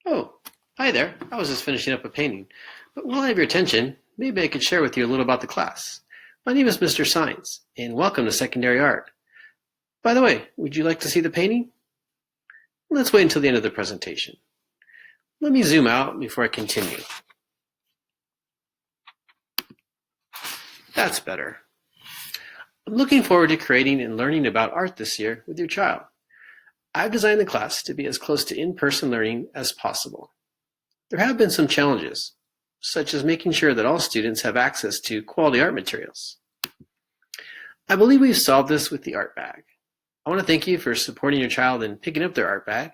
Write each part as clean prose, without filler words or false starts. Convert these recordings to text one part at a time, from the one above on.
Oh, hi there. I was just finishing up a painting. But while I have your attention, maybe I could share with you a little about the class. My name is Mr. Saenz, and welcome to Secondary Art. By the way, would you like to see the painting? Let's wait until the end of the presentation. Let me zoom out before I continue. That's better. I'm looking forward to creating and learning about art this year with your child. I've designed the class to be as close to in-person learning as possible. There have been some challenges, such as making sure that all students have access to quality art materials. I believe we've solved this with the art bag. I want to thank you for supporting your child in picking up their art bag.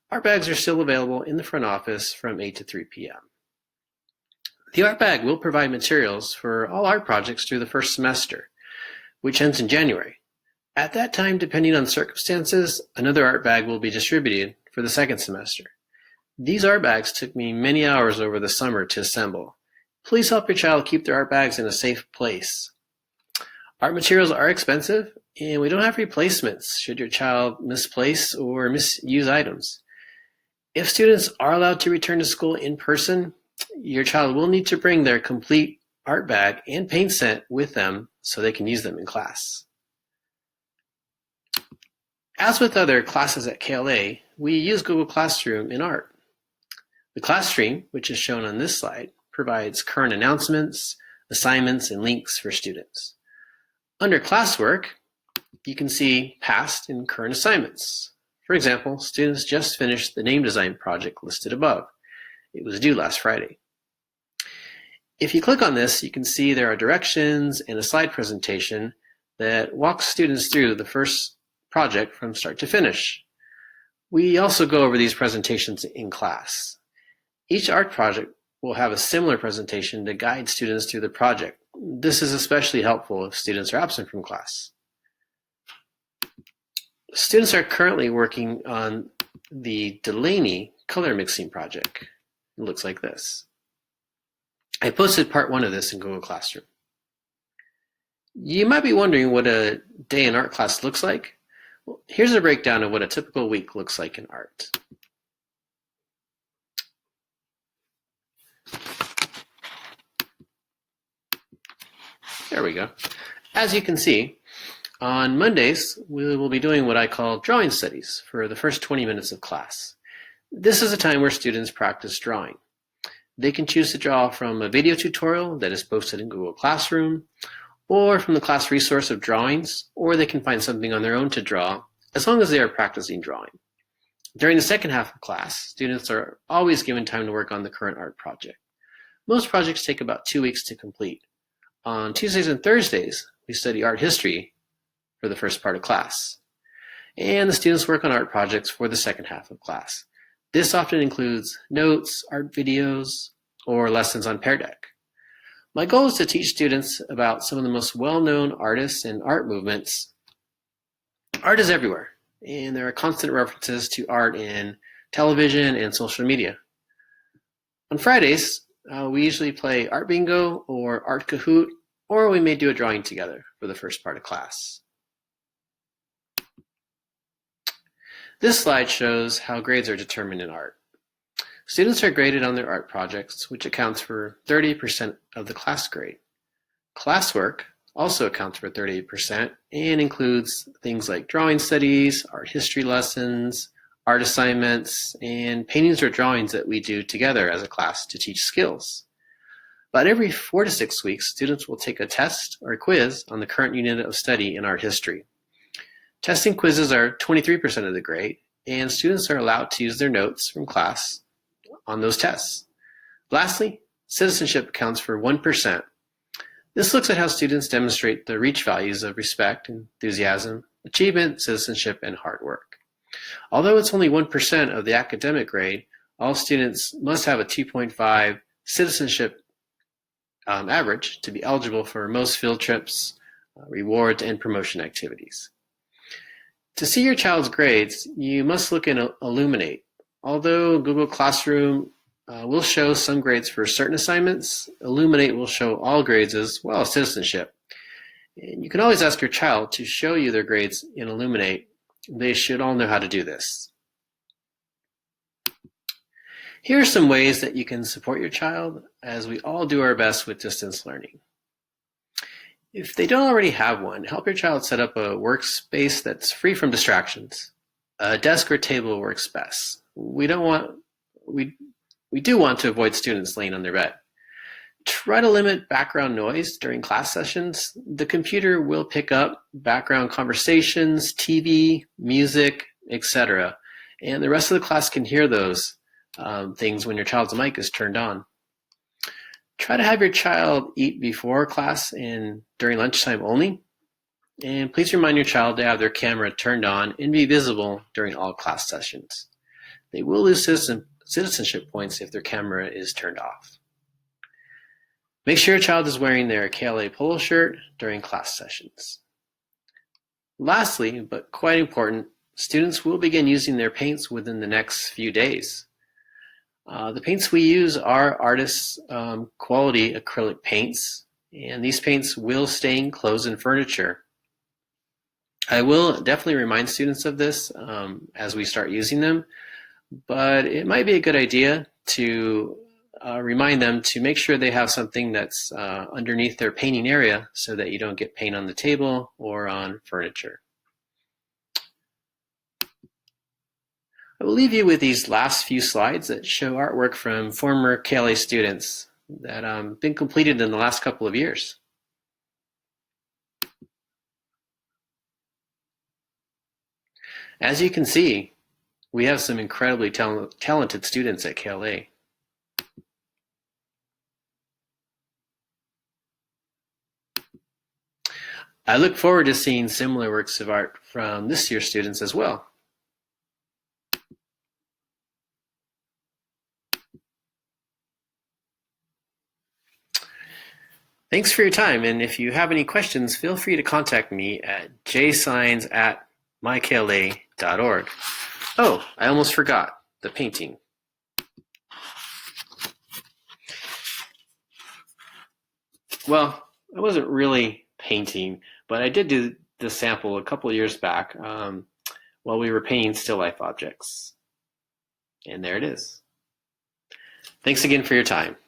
Art bags are still available in the front office from 8 to 3 p.m. The art bag will provide materials for all art projects through the first semester, which ends in January. At that time, depending on circumstances, another art bag will be distributed for the second semester. These art bags took me many hours over the summer to assemble. Please help your child keep their art bags in a safe place. Art materials are expensive, and we don't have replacements should your child misplace or misuse items. If students are allowed to return to school in person, your child will need to bring their complete art bag and paint set with them so they can use them in class. As with other classes at KLA, we use Google Classroom in art. The class stream, which is shown on this slide, provides current announcements, assignments, and links for students. Under classwork, you can see past and current assignments. For example, students just finished the name design project listed above. It was due last Friday. If you click on this, you can see there are directions and a slide presentation that walks students through the first project from start to finish. We also go over these presentations in class. Each art project will have a similar presentation to guide students through the project. This is especially helpful if students are absent from class. Students are currently working on the Delaney color mixing project. It looks like this. I posted part 1 of this in Google Classroom. You might be wondering what a day in art class looks like. Well, here's a breakdown of what a typical week looks like in art. There we go. As you can see, on Mondays, we will be doing what I call drawing studies for the first 20 minutes of class. This is a time where students practice drawing. They can choose to draw from a video tutorial that is posted in Google Classroom, or from the class resource of drawings, or they can find something on their own to draw, as long as they are practicing drawing. During the second half of class, students are always given time to work on the current art project. Most projects take about 2 weeks to complete. On Tuesdays and Thursdays, we study art history for the first part of class. And the students work on art projects for the second half of class. This often includes notes, art videos, or lessons on Pear Deck. My goal is to teach students about some of the most well-known artists and art movements. Art is everywhere, and there are constant references to art in television and social media. On Fridays, we usually play Art Bingo or Art Kahoot, or we may do a drawing together for the first part of class. This slide shows how grades are determined in art. Students are graded on their art projects, which accounts for 30% of the class grade. Classwork also accounts for 30% and includes things like drawing studies, art history lessons, art assignments, and paintings or drawings that we do together as a class to teach skills. About every 4 to 6 weeks, students will take a test or a quiz on the current unit of study in art history. Testing quizzes are 23% of the grade, and students are allowed to use their notes from class on those tests. Lastly, citizenship accounts for 1%. This looks at how students demonstrate the reach values of respect, enthusiasm, achievement, citizenship, and hard work. Although it's only 1% of the academic grade, all students must have a 2.5 citizenship average to be eligible for most field trips, rewards, and promotion activities. To see your child's grades, you must look in Illuminate. Although Google Classroom will show some grades for certain assignments, Illuminate will show all grades as well as citizenship. And you can always ask your child to show you their grades in Illuminate. They should all know how to do this. Here are some ways that you can support your child as we all do our best with distance learning. If they don't already have one, help your child set up a workspace that's free from distractions. A desk or table works best. We do want to avoid students laying on their bed. Try to limit background noise during class sessions. The computer will pick up background conversations, TV, music, etc. And the rest of the class can hear those things when your child's mic is turned on. Try to have your child eat before class and during lunchtime only. And please remind your child to have their camera turned on and be visible during all class sessions. They will lose citizenship points if their camera is turned off. Make sure your child is wearing their KLA polo shirt during class sessions. Lastly, but quite important, students will begin using their paints within the next few days. The paints we use are artists' quality acrylic paints, and these paints will stain clothes and furniture. I will definitely remind students of this as we start using them, but it might be a good idea to remind them to make sure they have something that's underneath their painting area so that you don't get paint on the table or on furniture. I will leave you with these last few slides that show artwork from former KLA students that have been completed in the last couple of years. As you can see, we have some incredibly talented students at KLA. I look forward to seeing similar works of art from this year's students as well. Thanks for your time, and if you have any questions, feel free to contact me at jsaenz@mykla.org. Oh, I almost forgot the painting. Well, I wasn't really painting, but I did do the sample a couple of years back while we were painting still life objects. And there it is. Thanks again for your time.